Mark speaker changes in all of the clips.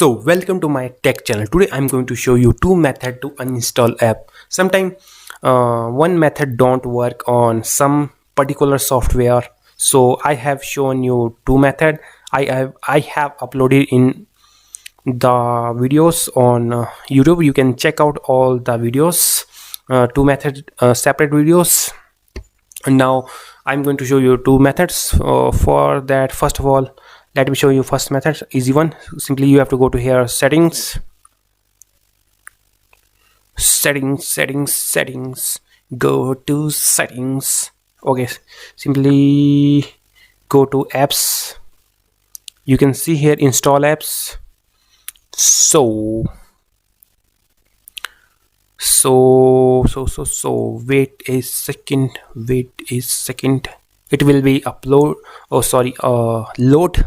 Speaker 1: So welcome to my tech channel. Today I'm going to show you two methods to uninstall app. Sometimes one method don't work on some particular software. So I have shown you two methods. I have uploaded in the videos on YouTube. You can check out all the videos, two methods, separate videos. And now I'm going to show you two methods. For that, first of all, let me show you first method, easy one. Simply you have to go to here, settings, go to settings. Okay, simply go to apps. You can see here install apps. So wait a second, it will be upload, load.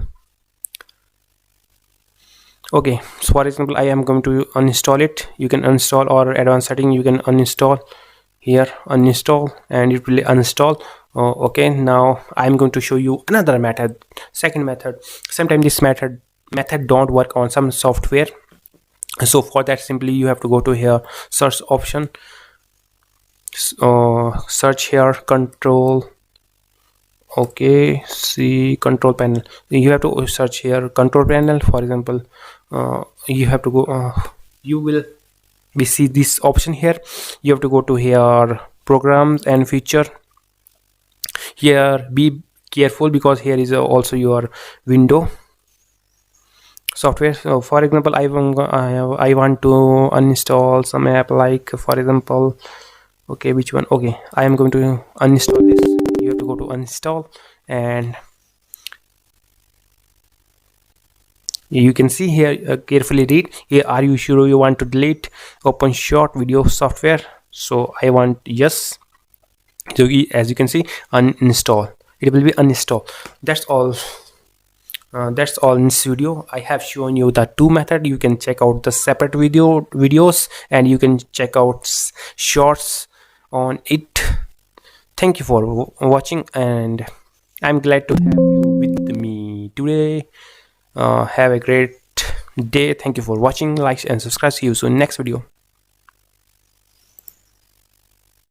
Speaker 1: Okay, so for example, I am going to uninstall it. You can uninstall, or advanced setting, you can uninstall here, uninstall, and it will uninstall. Okay, now I'm going to show you another method, second method. Sometimes this method don't work on some software. So for that, simply you have to go to here, search option, search here control. Okay, see control panel. You have to search here control panel. For example, you have to go, you will be see this option here. You have to go to here programs and feature. Here be careful, because here is also your window software. So for example, I want to uninstall some app, like for example, okay, which one? Okay, I am going to uninstall this. You have to go to uninstall, and you can see here, carefully read here, are you sure you want to delete open short video software? So I want yes. So as you can see, uninstall, it will be uninstall. That's all. That's all in this video. I have shown you the two method. You can check out the separate videos, and you can check out shorts on it. Thank you for watching, and I'm glad to have you with me today. Have a great day. Thank you for watching. Like and subscribe. See you soon next video.